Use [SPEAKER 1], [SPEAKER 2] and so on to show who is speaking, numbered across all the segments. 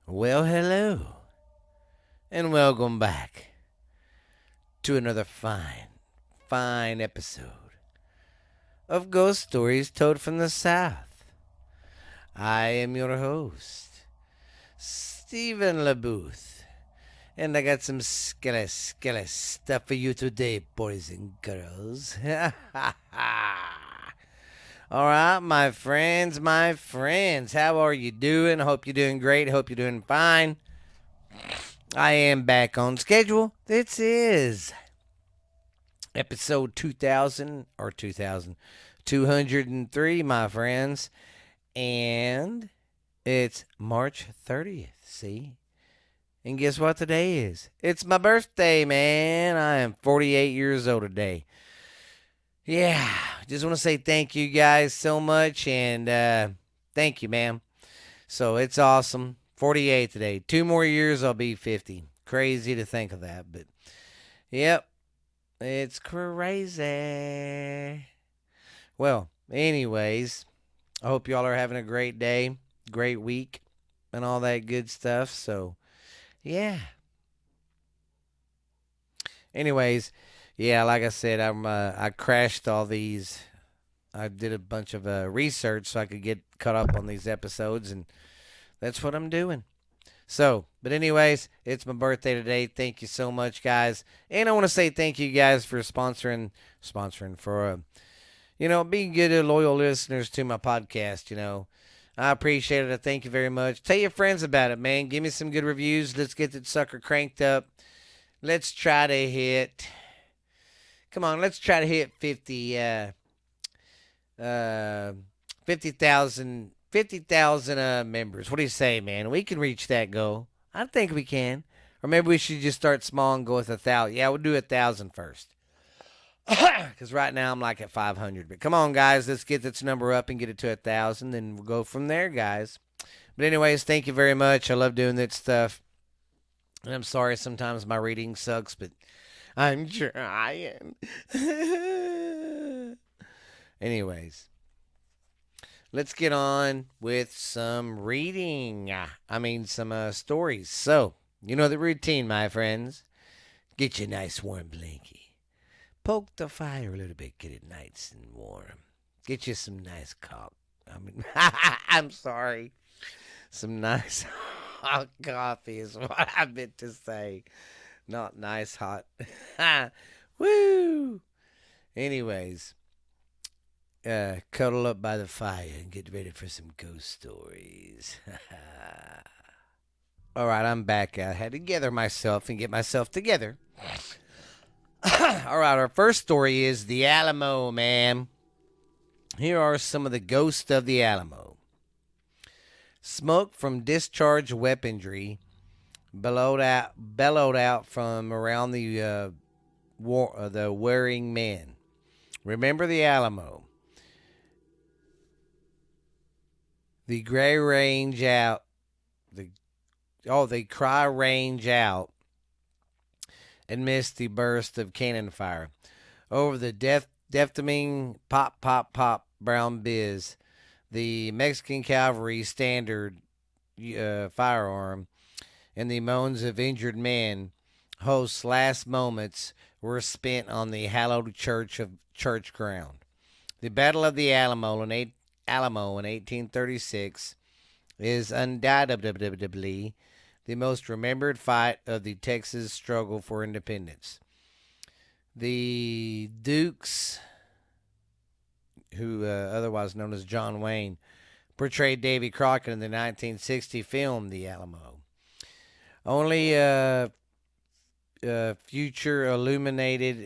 [SPEAKER 1] Well, hello, and welcome back to another fine episode of Ghost Stories Told from the South. I am your host, Stephen LeBooth, and I got some skele stuff for you today, boys and girls. All right, my friends, how are you doing? Hope you're doing great. Hope you're doing fine. I am back on schedule. This is episode 2000 or 2203, my friends. And it's March 30th. See? And guess what today is? It's my birthday, man. I am 48 years old today. Yeah, just want to say thank you guys so much. And thank you, man. So it's awesome. 48 today. 2 more years, I'll be 50. Crazy to think of that. But, yep. It's crazy. Well, anyways, I hope y'all are having a great day, great week, and all that good stuff. So, yeah. Anyways, yeah, like I said, I crashed all these. I did a bunch of research so I could get caught up on these episodes, and that's what I'm doing. So, but anyways, it's my birthday today. Thank you so much, guys. And I want to say thank you guys for sponsoring for being good and loyal listeners to my podcast. I appreciate it. I thank you very much. Tell your friends about it, man. Give me some good reviews. Let's get that sucker cranked up. Let's try to hit. Come on, let's try to hit 50,000 members. What do you say, man? We can reach that goal. I think we can. Or maybe we should just start small and go with 1,000. Yeah, we'll do 1,000 first. Because right now I'm like at 500. But come on, guys. Let's get this number up and get it to 1,000. Then we'll go from there, guys. But anyways, thank you very much. I love doing that stuff. And I'm sorry sometimes my reading sucks, but I'm trying. Anyways. Let's get on with some reading. Some stories. So, you know the routine, my friends. Get you a nice warm blankie. Poke the fire a little bit. Get it nice and warm. Get you some nice I'm sorry. Some nice hot coffee is what I meant to say. Not nice hot. Woo! Anyways. Cuddle up by the fire and get ready for some ghost stories. All right, I'm back. I had to gather myself and get myself together. All right, our first story is the Alamo, man. Here are some of the ghosts of the Alamo. Smoke from discharged weaponry bellowed out from around the warring men. Remember the Alamo. The gray range out. They cry range out amidst the burst of cannon fire. Over the deafening pop, pop, pop brown biz, the Mexican cavalry standard firearm, and the moans of injured men, host's last moments were spent on the hallowed church ground. The Battle of the Alamo in 1836 is undoubtedly the most remembered fight of the Texas struggle for independence. The Dukes, who otherwise known as John Wayne, portrayed Davy Crockett in the 1960 film The Alamo. Only future illuminated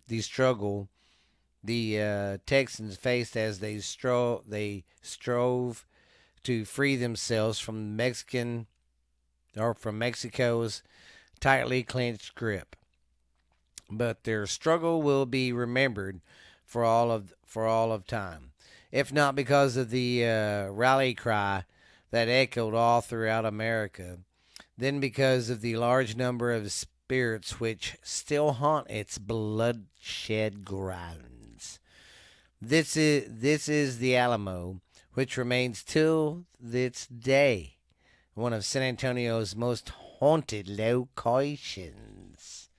[SPEAKER 1] the struggle the Texans faced as they strove to free themselves from Mexico's tightly clenched grip. But their struggle will be remembered for all of time, if not because of the rally cry that echoed all throughout America, then because of the large number of spirits which still haunt its bloodshed grounds. This is the Alamo, which remains till this day one of San Antonio's most haunted locations.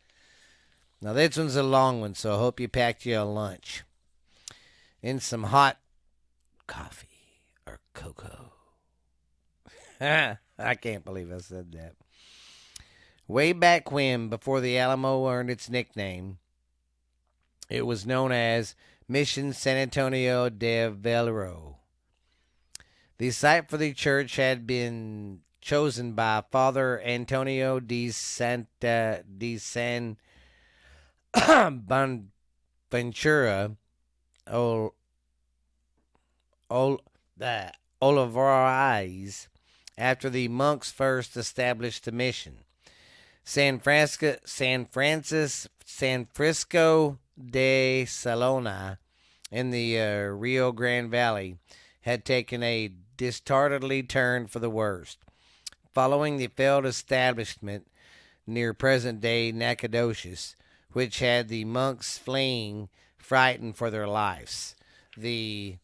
[SPEAKER 1] Now, this one's a long one, so I hope you packed your lunch in some hot coffee or cocoa. I can't believe I said that. Way back when, before the Alamo earned its nickname, it was known as Mission San Antonio de Valero. The site for the church had been chosen by Father Antonio de Santa de San Ventura Ol, Ol, Olivares after the monks first established the mission. San Francisco de Salona in the Rio Grande Valley had taken a dastardly turn for the worst. Following the failed establishment near present-day Nacogdoches, which had the monks fleeing, frightened for their lives. The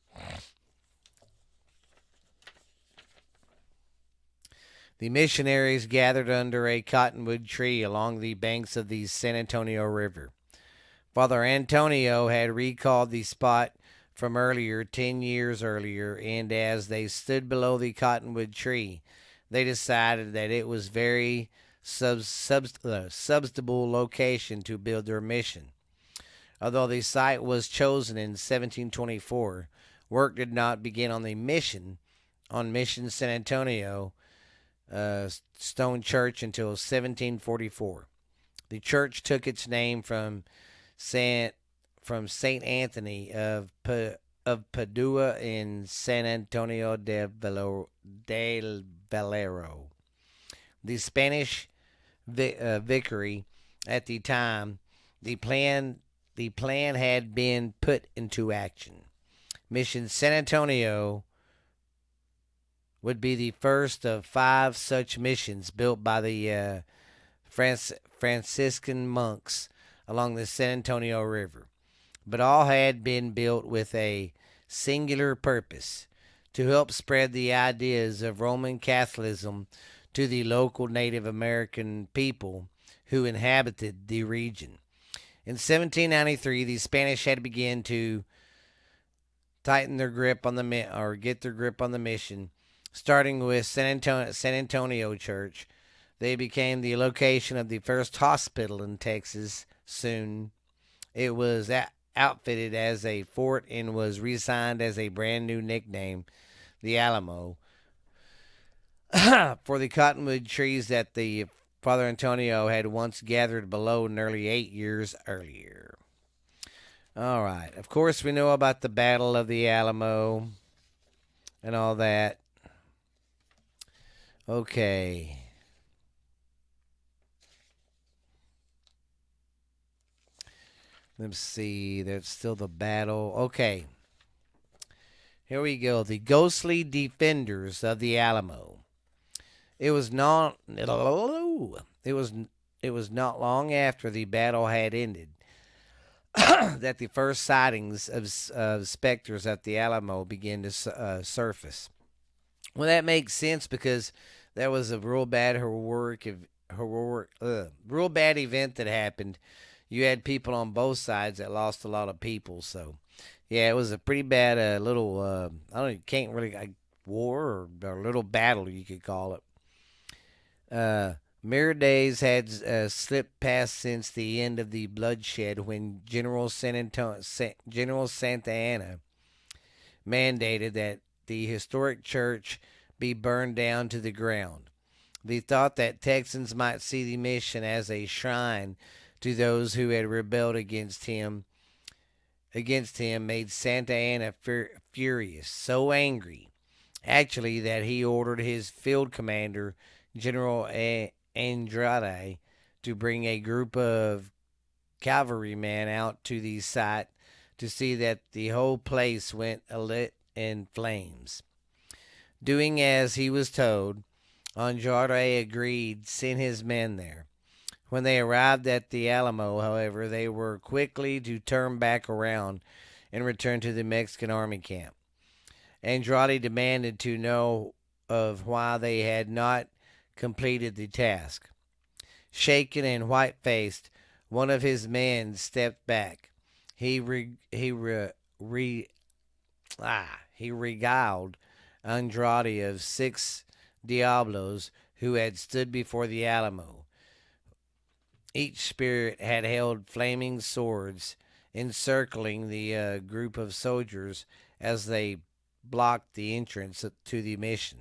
[SPEAKER 1] missionaries gathered under a cottonwood tree along the banks of the San Antonio River. Father Antonio had recalled the spot from 10 years earlier, and as they stood below the cottonwood tree, they decided that it was very substantial location to build their mission. Although the site was chosen in 1724, work did not begin on Mission San Antonio Stone Church until 1744. The church took its name from Saint Anthony of Padua in San Antonio del Valero. The Spanish vicary at the time, the plan had been put into action. Mission San Antonio would be the first of 5 such missions built by the Franciscan monks along the San Antonio River. But all had been built with a singular purpose: to help spread the ideas of Roman Catholicism to the local Native American people who inhabited the region. In 1793, the Spanish had begun to tighten their grip on get their grip on the mission. Starting with San Antonio Church, they became the location of the first hospital in Texas. Soon, it was outfitted as a fort and was re-signed as a brand new nickname, the Alamo, for the cottonwood trees that the Father Antonio had once gathered below nearly 8 years earlier. All right. Of course, we know about the Battle of the Alamo and all that. Okay. Let's see. There's still the battle. Okay. Here we go. The ghostly defenders of the Alamo. It was not long after the battle had ended that the first sightings of specters at the Alamo began to surface. Well, that makes sense because that was a real bad real bad event that happened. You had people on both sides that lost a lot of people. So, yeah, it was a pretty bad little war or little battle, you could call it. Mere days had slipped past since the end of the bloodshed when General Santa Anna mandated that the historic church be burned down to the ground. The thought that Texans might see the mission as a shrine to those who had rebelled against him made Santa Anna furious, so angry, actually, that he ordered his field commander, General Andrade, to bring a group of cavalrymen out to the site to see that the whole place went alit in flames. Doing as he was told, Andrade agreed, sent his men there. When they arrived at the Alamo, however, they were quickly to turn back around and return to the Mexican army camp. Andrade demanded to know of why they had not completed the task. Shaken and white faced, one of his men stepped back. He re, he re, re, he regaled Andrade of 6 Diablos who had stood before the Alamo. Each spirit had held flaming swords encircling the group of soldiers as they blocked the entrance to the mission.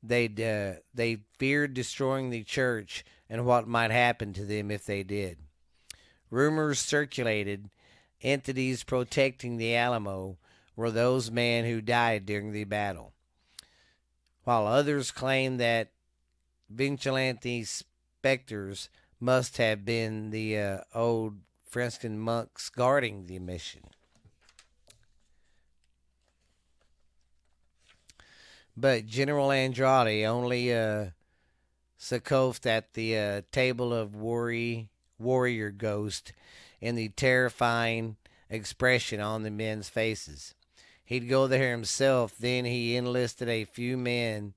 [SPEAKER 1] They feared destroying the church and what might happen to them if they did. Rumors circulated entities protecting the Alamo were those men who died during the battle, while others claimed that vigilante specters must have been the old Franciscan monks guarding the mission. But General Andrade only scoffed at the table of warrior ghost and the terrifying expression on the men's faces. He'd go there himself, then he enlisted a few men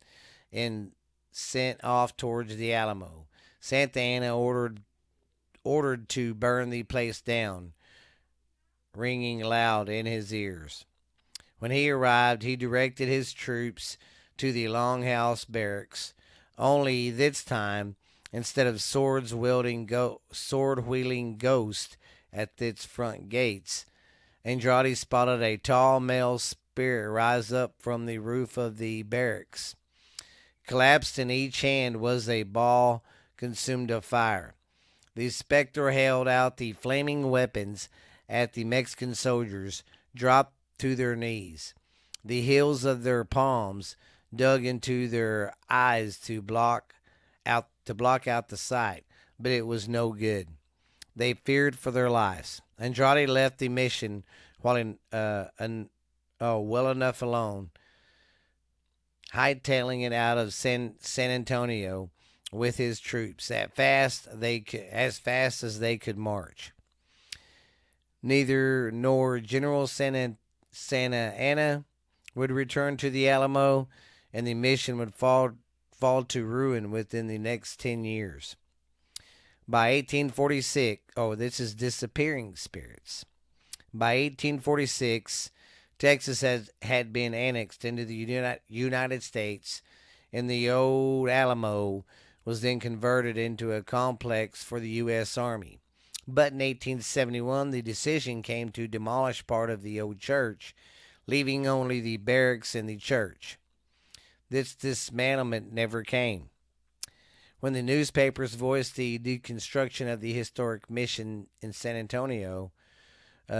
[SPEAKER 1] and sent off towards the Alamo. Santa Anna ordered to burn the place down, ringing loud in his ears. When he arrived, he directed his troops to the Longhouse barracks. Only this time, instead of sword wielding ghost at its front gates, Andrade spotted a tall male spirit rise up from the roof of the barracks. Collapsed in each hand was a ball consumed of fire. The specter held out the flaming weapons at the Mexican soldiers, dropped to their knees, the heels of their palms dug into their eyes to block out the sight, but it was no good. They feared for their lives. Andrade left the mission well enough alone, hightailing it out of San Antonio with his troops as fast as they could march. Neither nor General Santa Anna would return to the Alamo, and the mission would fall to ruin within the next 10 years. By 1846, this is disappearing spirits. By 1846, Texas had been annexed into the United States, and the old Alamo was then converted into a complex for the U.S. Army. But in 1871, the decision came to demolish part of the old church, leaving only the barracks and the church. This dismantlement never came. When the newspapers voiced the deconstruction of the historic mission in San Antonio,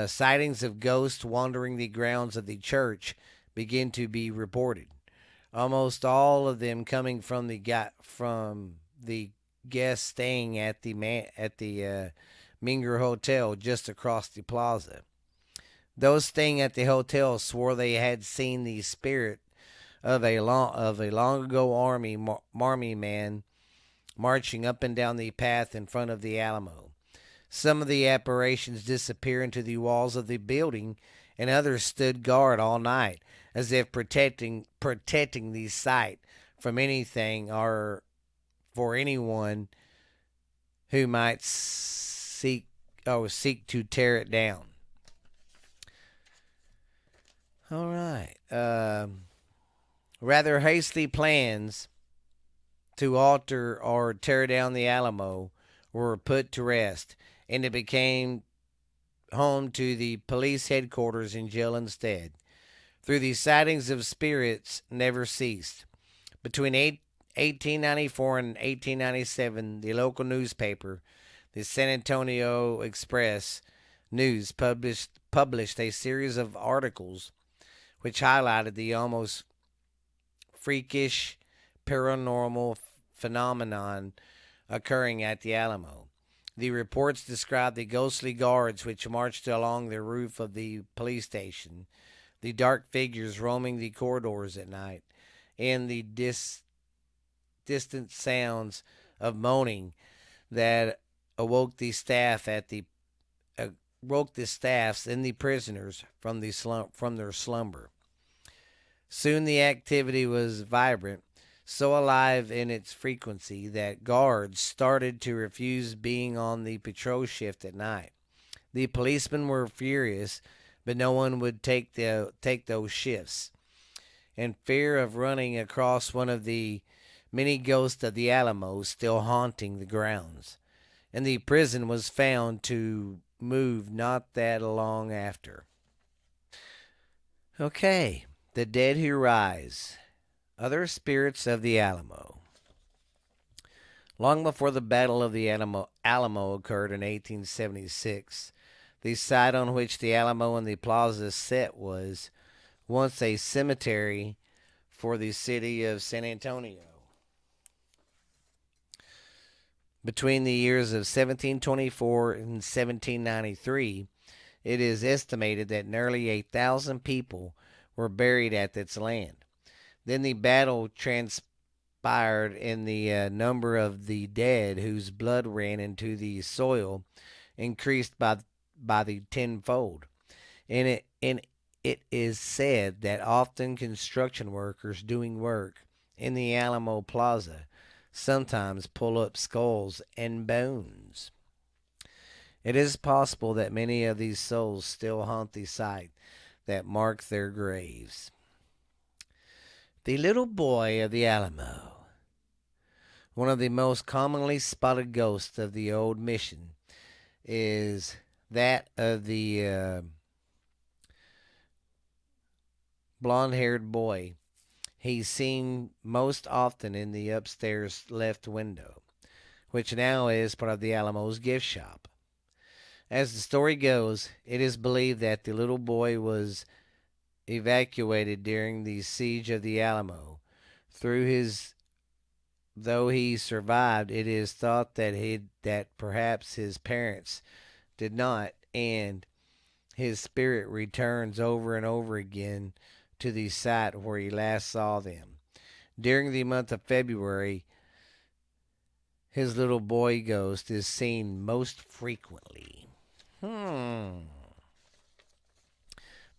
[SPEAKER 1] sightings of ghosts wandering the grounds of the church began to be reported. Almost all of them coming from the guests staying at the Minger Hotel just across the plaza. Those staying at the hotel swore they had seen the spirit of a long ago army man marching up and down the path in front of the Alamo. Some of the apparitions disappeared into the walls of the building, and others stood guard all night, as if protecting the site from anything or for anyone who might seek to tear it down. All right. Rather hasty plans to alter or tear down the Alamo were put to rest, and it became home to the police headquarters and jail instead. Through the sightings of spirits never ceased. Between 1894 and 1897, the local newspaper, the San Antonio Express News, published a series of articles which highlighted the almost freakish paranormal phenomenon occurring at the Alamo. The reports described the ghostly guards which marched along the roof of the police station, the dark figures roaming the corridors at night, and the distant sounds of moaning that awoke the staffs and the prisoners from their slumber. Soon the activity was vibrant, so alive in its frequency that guards started to refuse being on the patrol shift at night. The policemen were furious, but no one would take those shifts. In fear of running across one of the many ghosts of the Alamo still haunting the grounds, and the prison was found to move not that long after. Okay, the dead who rise. Other spirits of the Alamo. Long before the Battle of the Alamo occurred in 1876, the site on which the Alamo and the plaza set was once a cemetery for the city of San Antonio. Between the years of 1724 and 1793, it is estimated that nearly 8,000 people were buried at its land. Then the battle transpired, and the number of the dead whose blood ran into the soil increased by the tenfold. And it is said that often construction workers doing work in the Alamo Plaza sometimes pull up skulls and bones. It is possible that many of these souls still haunt the site that marked their graves. The little boy of the Alamo, one of the most commonly spotted ghosts of the old mission, is that of the blond haired boy. He's seen most often in the upstairs left window, which now is part of the Alamo's gift shop. As the story goes, it is believed that the little boy was evacuated during the siege of the Alamo. Through his Though he survived, it is thought that perhaps his parents did not, and his spirit returns over and over again to the site where he last saw them. During the month of February, his little boy ghost is seen most frequently. The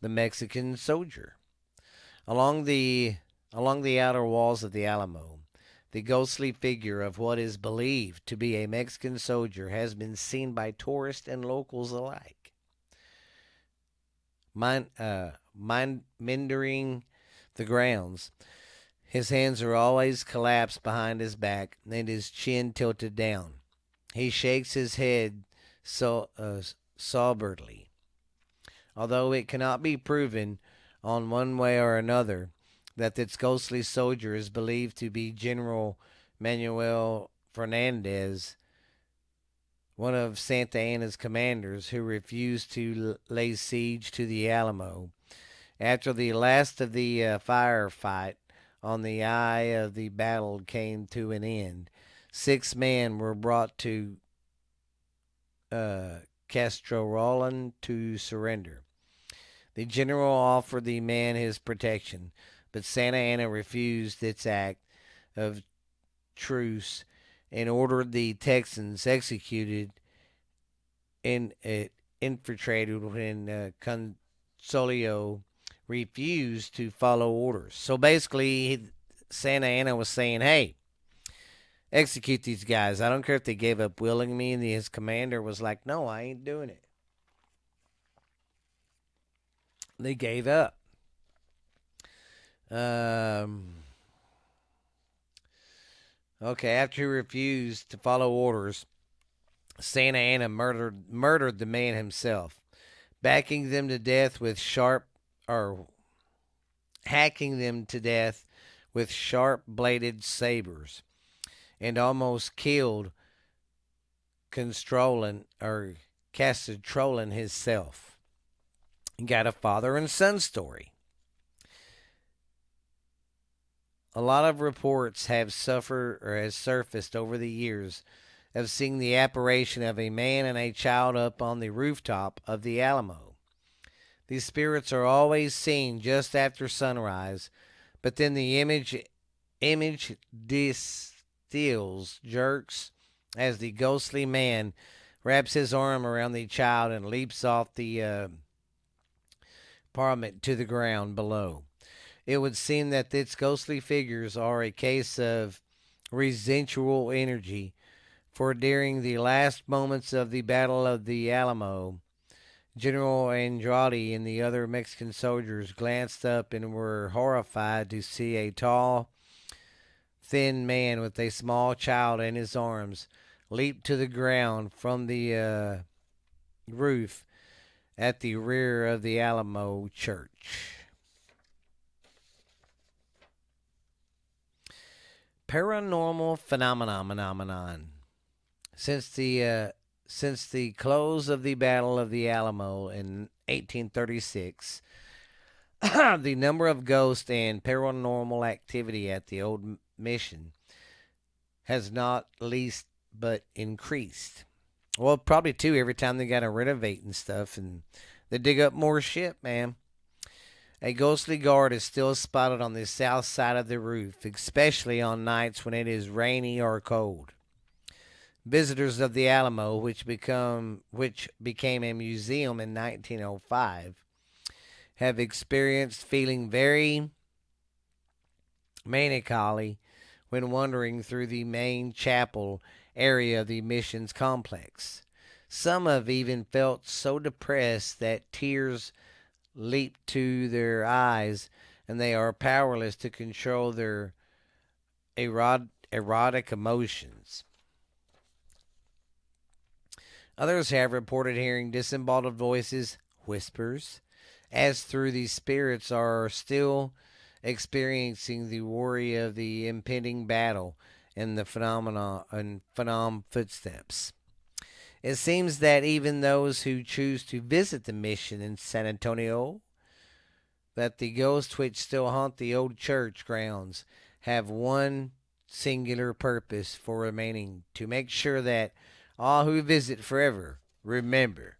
[SPEAKER 1] Mexican soldier. Along the along the outer walls of the Alamo, the ghostly figure of what is believed to be a Mexican soldier has been seen by tourists and locals alike. Mindering the grounds, his hands are always collapsed behind his back and his chin tilted down. He shakes his head soberly. Although it cannot be proven on one way or another that this ghostly soldier is believed to be General Manuel Fernandez, one of Santa Anna's commanders who refused to lay siege to the Alamo. After the last of the firefight on the eye of the battle came to an end, 6 men were brought to Castro to surrender. The general offered the man his protection, but Santa Anna refused its act of truce and ordered the Texans executed and infiltrated when Consolio refused to follow orders. So basically, Santa Anna was saying, hey, execute these guys. I don't care if they gave up willingly. And his commander was like, no, I ain't doing it. They gave up. Okay, after he refused to follow orders, Santa Anna murdered the man himself, backing them to death with sharp or hacking them to death with sharp bladed sabers, and almost killed Castrolin himself. Got a father and son story. A lot of reports have suffered or has surfaced over the years of seeing the apparition of a man and a child up on the rooftop of the Alamo. These spirits are always seen just after sunrise, but then the image distills, jerks, as the ghostly man wraps his arm around the child and leaps off the parliament to the ground below. It would seem that its ghostly figures are a case of residual energy, for during the last moments of the Battle of the Alamo, General Andrade and the other Mexican soldiers glanced up and were horrified to see a tall, thin man with a small child in his arms leap to the ground from the roof at the rear of the Alamo church. Paranormal phenomenon. Since the uh, since the close of the Battle of the Alamo in 1836, the number of ghosts and paranormal activity at the old mission has not least but increased. Well, probably too every time they got to renovate and stuff, and they dig up more shit, man. A ghostly guard is still spotted on the south side of the roof, especially on nights when it is rainy or cold. Visitors of the Alamo, which became a museum in 1905, have experienced feeling very melancholy when wandering through the main chapel area of the missions complex. Some have even felt so depressed that tears leap to their eyes and they are powerless to control their erotic emotions. Others have reported hearing disembodied voices, whispers, as through these spirits are still experiencing the worry of the impending battle and the phenom footsteps. It seems that even those who choose to visit the mission in San Antonio, that the ghosts which still haunt the old church grounds have one singular purpose for remaining, to make sure that all who visit forever remember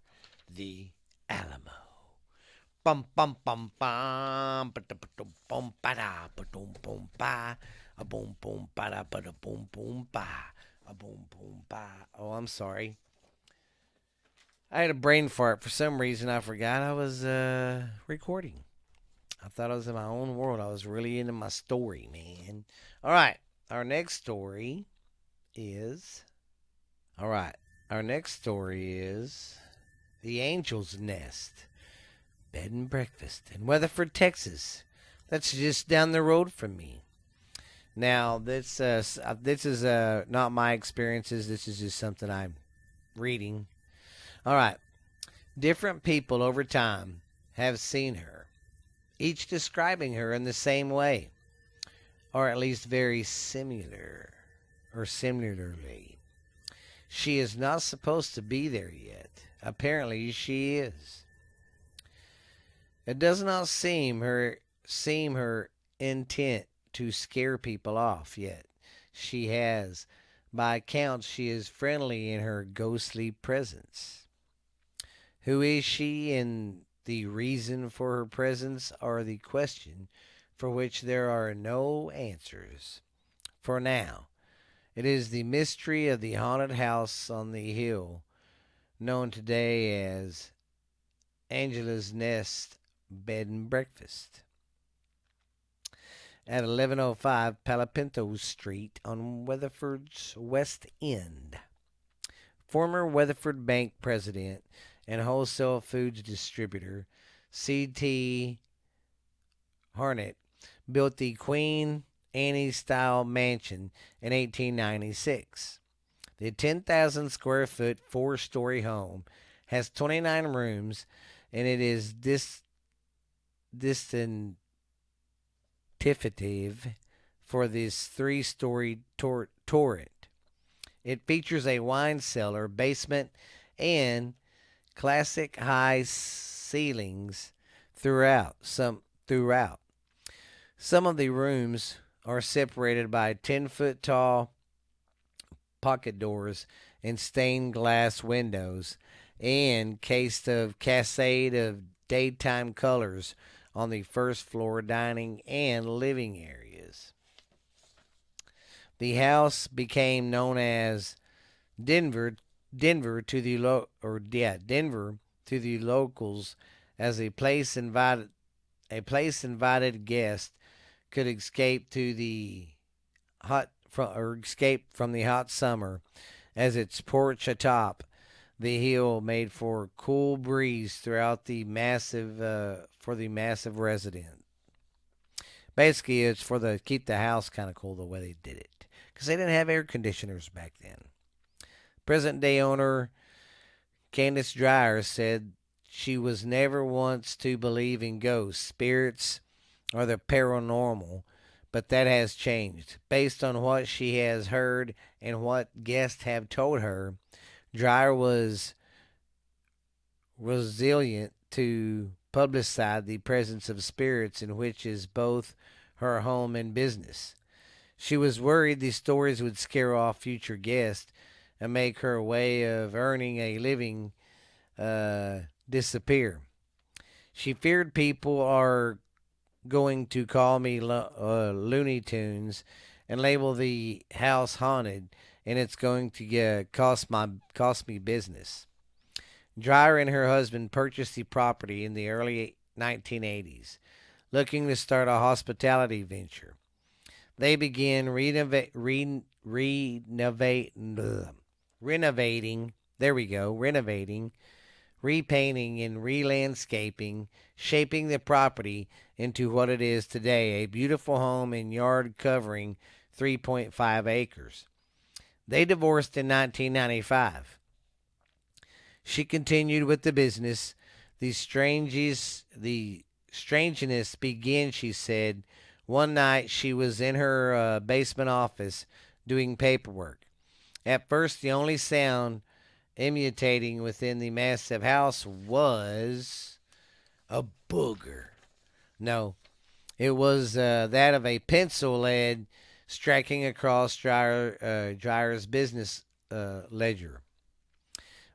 [SPEAKER 1] the Alamo. Bum bum bum bum ba bum ba da ba dum bum ba a boom boom ba da ba da boom boom ba a boom boom ba. Oh, I'm sorry. I had a brain fart for some reason. I forgot I was recording. I thought I was in my own world. I was really into my story, man. All right, our next story is. All right, our next story is the Angel's Nest Bed and Breakfast in Weatherford, Texas. That's just down the road from me. Now, this is not my experiences. This is just something I'm reading. All right, different people over time have seen her, each describing her in the same way, or at least very similar, or similarly. She is not supposed to be there yet. Apparently, she is. It does not seem her intent to scare people off yet. She has. By accounts, she is friendly in her ghostly presence. Who is she and the reason for her presence are the question for which there are no answers. For now, it is the mystery of the haunted house on the hill, known today as Angela's Nest Bed and Breakfast at 1105 Palapinto Street on Weatherford's West End. Former Weatherford Bank president and wholesale foods distributor C.T. Harnett built the Queen Anne style mansion in 1896. The 10,000 square foot 4-story home has 29 rooms and it is distinctive for this 3-story turret. It features a wine cellar, basement, and classic high ceilings throughout. Some of the rooms are separated by 10-foot tall pocket doors and stained glass windows and cascade of daytime colors on the first floor dining and living areas. The house became known as Denver Denver to the Denver to the locals as a place A place invited guests could escape to the escape from the hot summer, as its porch atop the hill made for a cool breeze throughout the massive for the massive resident. Basically, it's for the keep the house kind of cool the way they did it, because they didn't have air conditioners back then. Present day owner Candace Dreyer said she was never once to believe in ghosts, spirits, or the paranormal, but that has changed. Based on what she has heard and what guests have told her, Dreyer was resilient to publicize the presence of spirits in which is both her home and business. She was worried these stories would scare off future guests and make her way of earning a living disappear. She feared people are going to call me Looney Tunes and label the house haunted, and it's going to cost me business. Dreyer and her husband purchased the property in the early 1980s, looking to start a hospitality venture. They began renovating. There we go, renovating, repainting, and re-landscaping, shaping the property into what it is today, a beautiful home and yard covering 3.5 acres. They divorced in 1995. She continued with the business. The strangeness began, she said. One night she was in her basement office doing paperwork. At first, the only sound emanating within the massive house was a booger. No, it was that of a pencil lead striking across Dreyer's business ledger.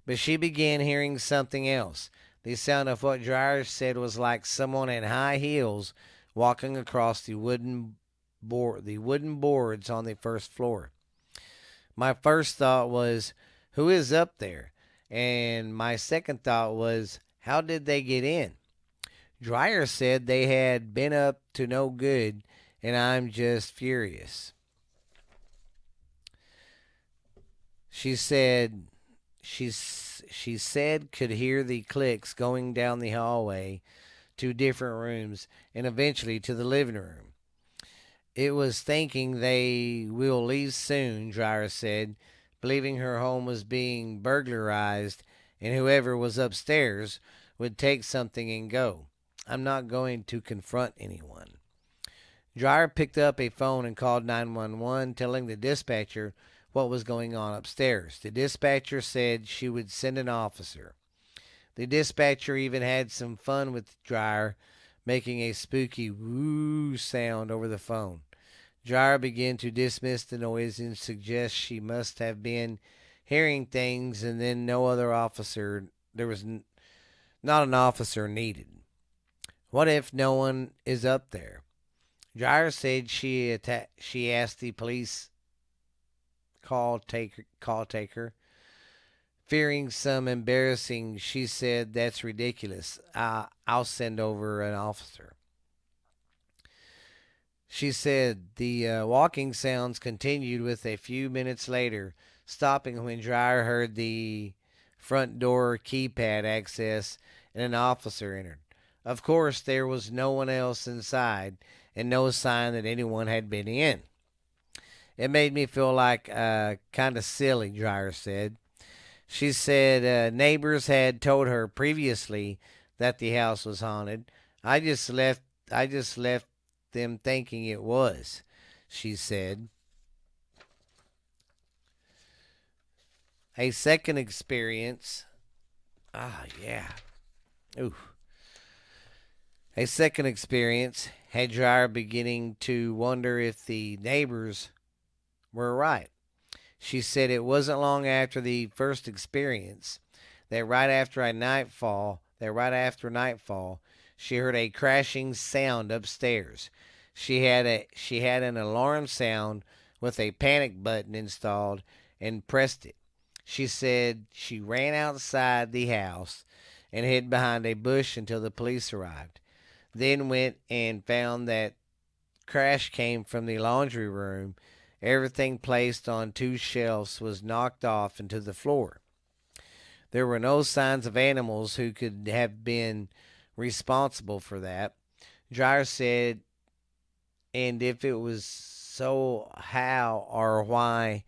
[SPEAKER 1] But she began hearing something else. The sound of what Dreyer said was like someone in high heels walking across the wooden boards on the first floor. My first thought was, who is up there? And my second thought was, how did they get in? Dreyer said they had been up to no good, and I'm just furious. She said she said could hear the clicks going down the hallway to different rooms and eventually to the living room. It was thinking they will leave soon, Dreyer said, believing her home was being burglarized and whoever was upstairs would take something and go. I'm not going to confront anyone. Dreyer picked up a phone and called 911, telling the dispatcher what was going on upstairs. The dispatcher said she would send an officer. The dispatcher even had some fun with Dreyer, making a spooky woo sound over the phone. Dreyer began to dismiss the noise and suggest she must have been hearing things and then no other officer, there was not an officer needed. What if no one is up there? Dreyer said she asked the police call taker. Fearing some embarrassing, she said, "That's ridiculous. I'll send over an officer." She said the walking sounds continued with a few minutes later, stopping when Dreyer heard the front door keypad access and an officer entered. Of course, there was no one else inside and no sign that anyone had been in. It made me feel like kind of silly, Dreyer said. She said neighbors had told her previously that the house was haunted. I just left. I just left them thinking it was. She said. A second experience. Ah, yeah. Ooh. A second experience had Dreyer beginning to wonder if the neighbors were right. She said it wasn't long after the first experience that right after nightfall, she heard a crashing sound upstairs. She had an alarm sound with a panic button installed and pressed it. She said she ran outside the house and hid behind a bush until the police arrived. then went and found that crash came from the laundry room. Everything placed on two shelves was knocked off into the floor. There were no signs of animals who could have been responsible for that. Dryer said, and if it was so, how or why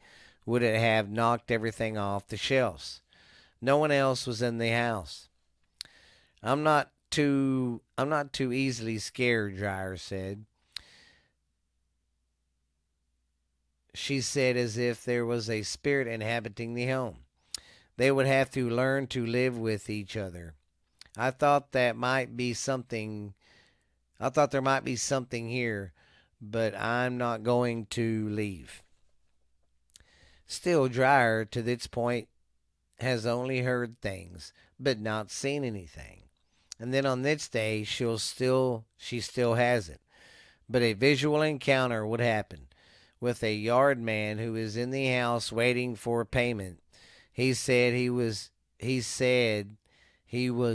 [SPEAKER 1] would it have knocked everything off the shelves? No one else was in the house. I'm not too easily scared, Dryer said. She said as if there was a spirit inhabiting the home. They would have to learn to live with each other. I thought that might be something I thought there might be something here, but I'm not going to leave. Still, Dryer, to this point, has only heard things, but not seen anything. And then on this day, she still hasn't. But a visual encounter would happen with a yard man who is in the house waiting for payment. He said he was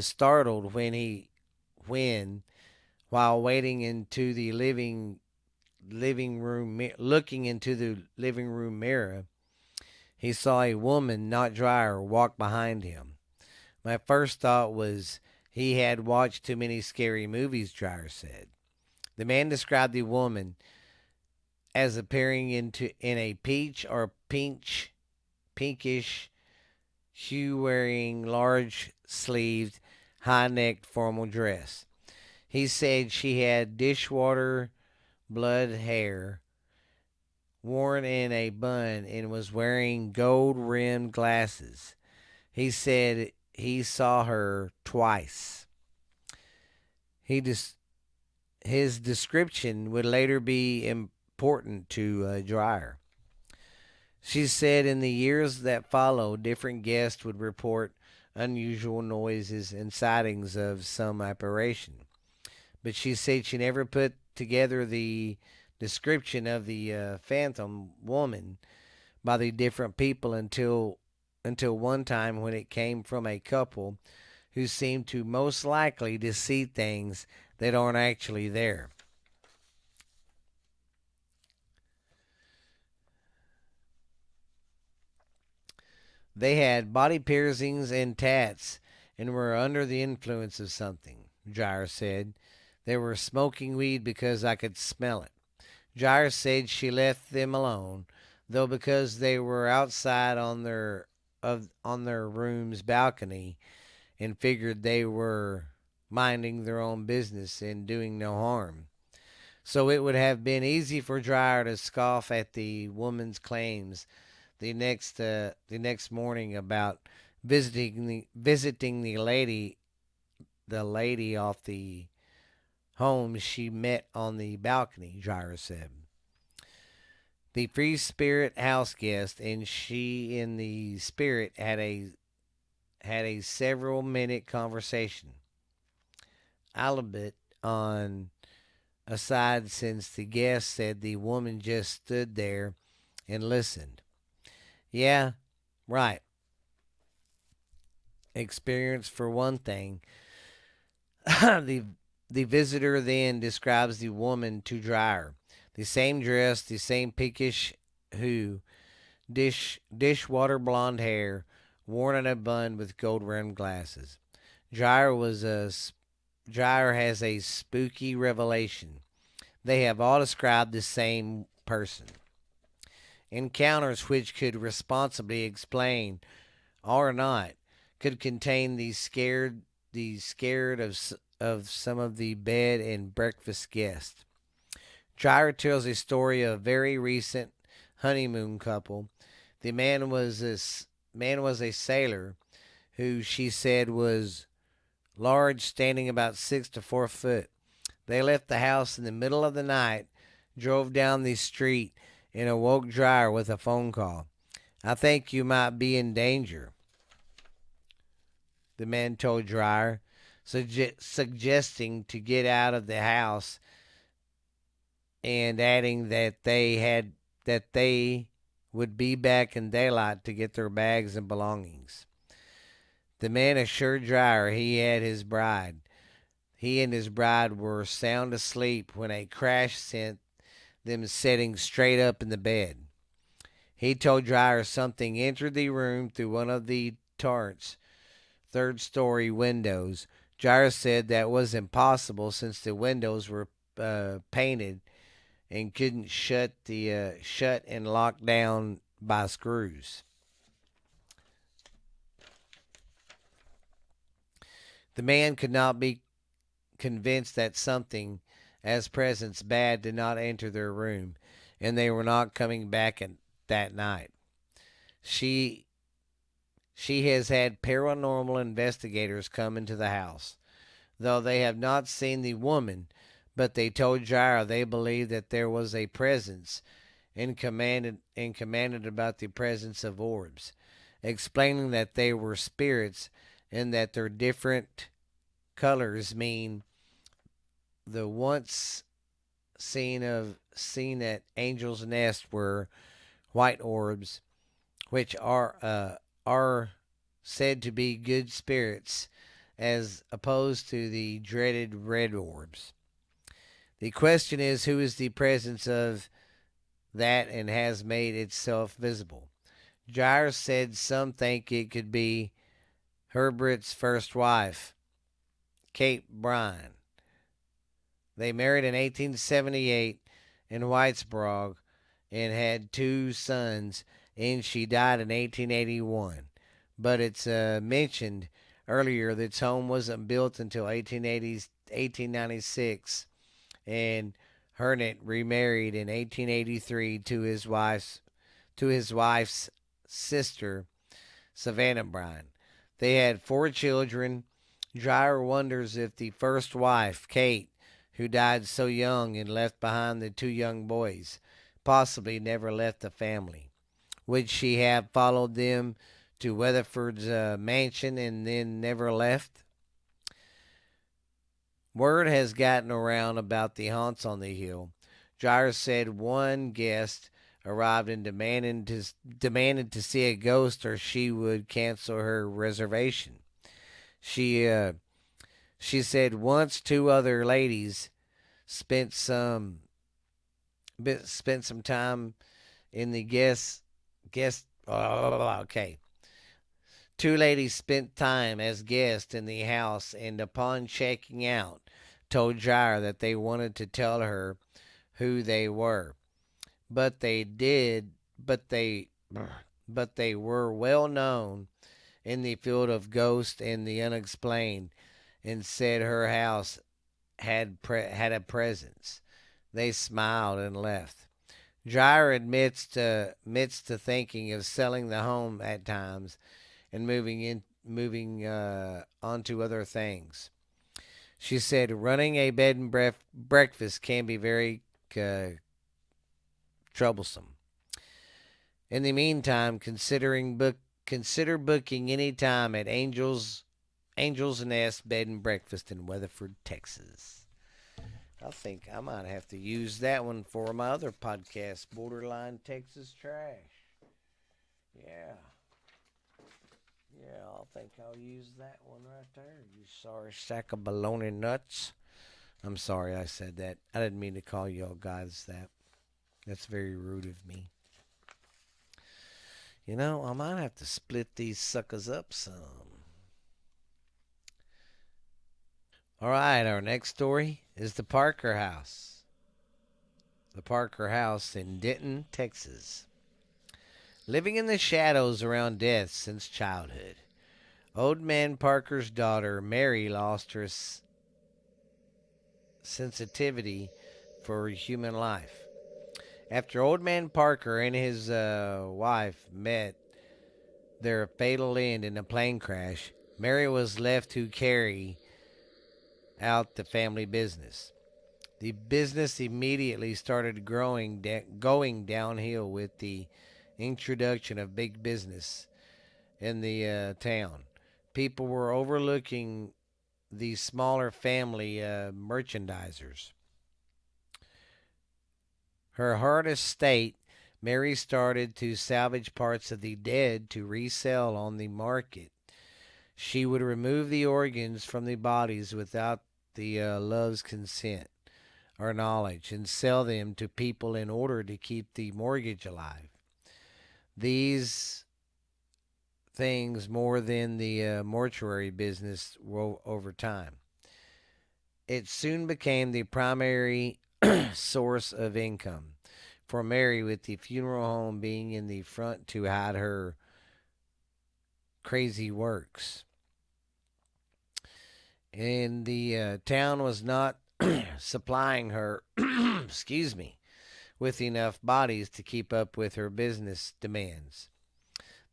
[SPEAKER 1] startled when while waiting into the living room looking into the living room mirror, he saw a woman, not Dryer, walk behind him. My first thought was he had watched too many scary movies, Dryer said. The man described the woman as appearing in a peach or pinkish hue, wearing large sleeved, high necked formal dress. He said she had dishwater blood hair worn in a bun and was wearing gold rimmed glasses. He said he saw her twice. He dis- his description would later be important to Dreyer. She said in the years that followed, different guests would report unusual noises and sightings of some apparition. But she said she never put together the description of the phantom woman by the different people until one time when it came from a couple who seemed to most likely to see things that aren't actually there. They had body piercings and tats and were under the influence of something, Jair said. They were smoking weed because I could smell it. Jair said she left them alone, though because they were outside on their room's balcony and figured they were minding their own business and doing no harm. So it would have been easy for Dreyer to scoff at the woman's claims the next morning about visiting the lady off the home she met on the balcony. Dreyer said the free spirit house guest and she in the spirit had a several minute conversation. Alibit on aside since the guest said the woman just stood there and listened. Yeah, right. Experience for one thing. the the visitor then describes the woman to Dreyer. The same dress, the same pinkish hue, dishwater blonde hair, worn in a bun with gold rimmed glasses. Dreyer was a Dreyer has a spooky revelation. They have all described the same person. Encounters which could responsibly explain or not could contain the scared of some of the bed and breakfast guests. Dreyer tells a story of a very recent honeymoon couple. The man was a sailor who she said was large, standing about 6 to 4 foot. They left the house in the middle of the night, drove down the street, and awoke Dreyer with a phone call. I think you might be in danger, the man told Dreyer, suggesting to get out of the house and adding that they would be back in daylight to get their bags and belongings. The man assured Dreyer he had his bride. He and his bride were sound asleep when a crash sent them sitting straight up in the bed. He told Dreyer something entered the room through one of the turret's third-story windows. Dreyer said that was impossible since the windows were painted and couldn't shut and lock down by screws. The man could not be convinced that something as presence bad did not enter their room, and they were not coming back that night. She she has had paranormal investigators come into the house, though they have not seen the woman, but they told Jairo they believed that there was a presence and commanded about the presence of orbs, explaining that they were spirits and that their different colors mean the once seen at Angel's Nest were white orbs, which are said to be good spirits, as opposed to the dreaded red orbs. The question is, who is the presence of that and has made itself visible? Gyre said some think it could be Herbert's first wife, Kate Bryan. They married in 1878 in Whitesboro and had two sons, and she died in 1881. But it's mentioned earlier that its home wasn't built until 1896, and Hernet remarried in 1883 to his wife's sister, Savannah Bryan. They had four children. Dreyer wonders if the first wife, Kate, who died so young and left behind the two young boys, possibly never left the family. Would she have followed them to Weatherford's mansion and then never left? Word has gotten around about the haunts on the hill. Dreyer said one guest arrived and demanded to see a ghost or she would cancel her reservation. She uh, she said once two other ladies spent some spent some time in the guest. Okay, two ladies spent time as guests in the house, and upon checking out, told Jair that they wanted to tell her who they were, but they did, but they, but they were well known in the field of ghosts and the unexplained, and said her house had a presence. They smiled and left. Jair admits to thinking of selling the home at times and moving on to other things. She said running a bed and breakfast can be very troublesome. In the meantime, consider booking any time at Angel's Nest Bed and Breakfast in Weatherford, Texas. I think I might have to use that one for my other podcast, Borderline Texas Trash. Yeah. Yeah, I think I'll use that one right there. You sorry sack of baloney nuts. I'm sorry I said that. I didn't mean to call y'all guys that. That's very rude of me. You know, I might have to split these suckers up some. All right, our next story is the Parker House. The Parker House in Denton, Texas. Living in the shadows around death since childhood. Old Man Parker's daughter, Mary, lost her sensitivity for human life. After Old Man Parker and his wife met their fatal end in a plane crash, Mary was left to carry out the family business. The business immediately started going downhill with the introduction of big business in the town. People were overlooking the smaller family merchandisers. Her hardest state, Mary started to salvage parts of the dead to resell on the market. She would remove the organs from the bodies without the love's consent or knowledge and sell them to people in order to keep the mortgage alive. These things more than the mortuary business over time. It soon became the primary source of income for Mary, with the funeral home being in the front to hide her crazy works. And the town was not supplying her, excuse me, with enough bodies to keep up with her business demands.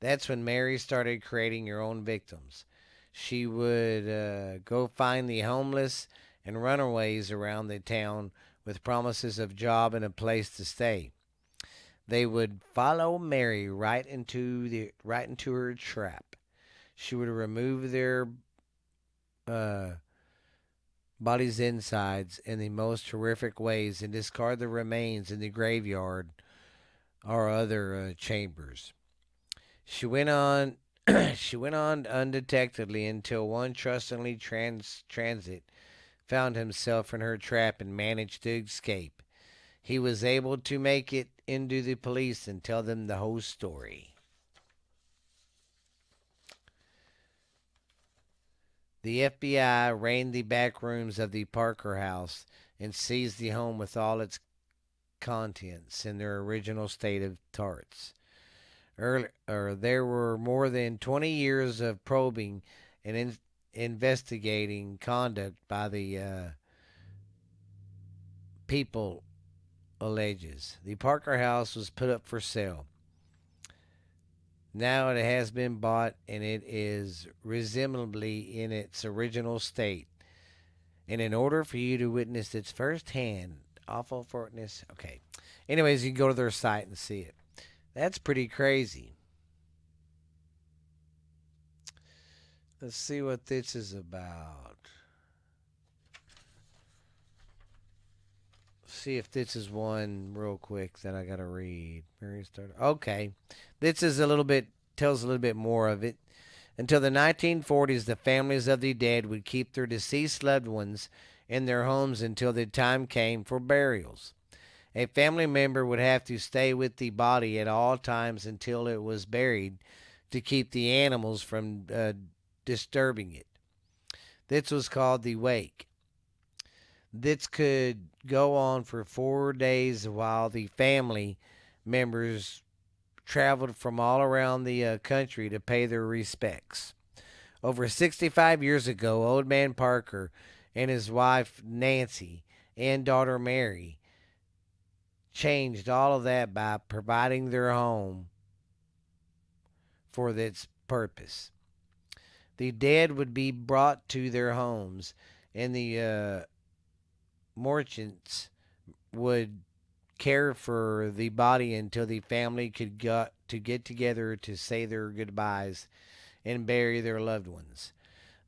[SPEAKER 1] That's when Mary started creating her own victims. She would go find the homeless and runaways around the town with promises of job and a place to stay. They would follow Mary right into her trap. She would remove their uh, bodies' insides in the most horrific ways and discard the remains in the graveyard or other chambers. She went on. She went on undetectedly until one trustingly transit found himself in her trap and managed to escape. He was able to make it into the police and tell them the whole story. The FBI raided the back rooms of the Parker house and seized the home with all its contents in their original state of tarts. There were more than 20 years of probing and investigating conduct by the people alleges. The Parker house was put up for sale. Now it has been bought and it is reasonably in its original state. And in order for you to witness its firsthand awful fortness, okay. Anyways, you can go to their site and see it. That's pretty crazy. Let's see what this is about. See if this is one real quick that I gotta read. Mary started. Okay, this is a little bit tells a little bit more of it. Until the 1940s, the families of the dead would keep their deceased loved ones in their homes until the time came for burials. A family member would have to stay with the body at all times until it was buried to keep the animals from disturbing it. This was called the wake. This could go on for 4 days while the family members traveled from all around the country to pay their respects. Over 65 years ago, Old Man Parker and his wife Nancy and daughter Mary changed all of that by providing their home for this purpose. The dead would be brought to their homes, and the merchants would care for the body until the family could get together to say their goodbyes and bury their loved ones.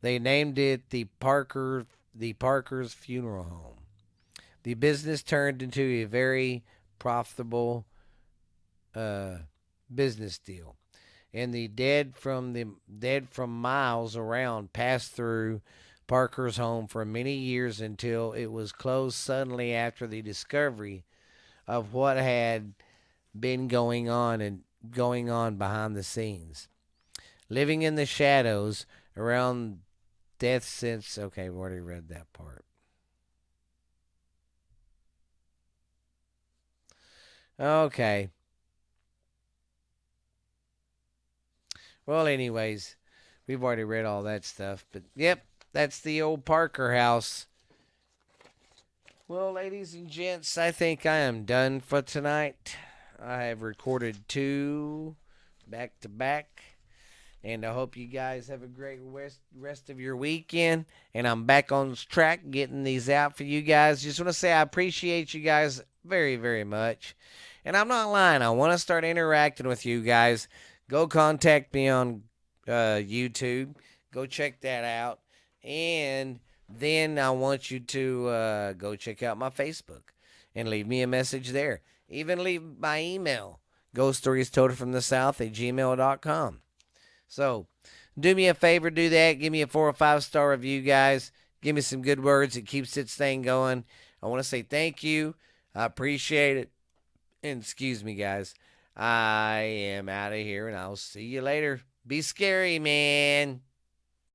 [SPEAKER 1] They named it the Parker's Funeral Home. The business turned into a very profitable business deal, and the dead from miles around passed through Parker's home for many years until it was closed suddenly after the discovery of what had been going on behind the scenes. Living in the shadows around death since okay, I've already read that part. Okay. Well, anyways, we've already read all that stuff, but yep, that's the old Parker house. Well, ladies and gents, I think I am done for tonight. I have recorded 2 back to back. And I hope you guys have a great rest of your weekend. And I'm back on track getting these out for you guys. Just want to say I appreciate you guys very, very much. And I'm not lying. I want to start interacting with you guys. Go contact me on YouTube. Go check that out. And then I want you to go check out my Facebook and leave me a message there. Even leave my email, ghoststoriestolderfromthesouth@gmail.com. So, do me a favor, do that. Give me a 4 or 5 star review, guys. Give me some good words. It keeps this thing going. I want to say thank you. I appreciate it. And excuse me, guys. I am out of here, and I'll see you later. Be scary, man.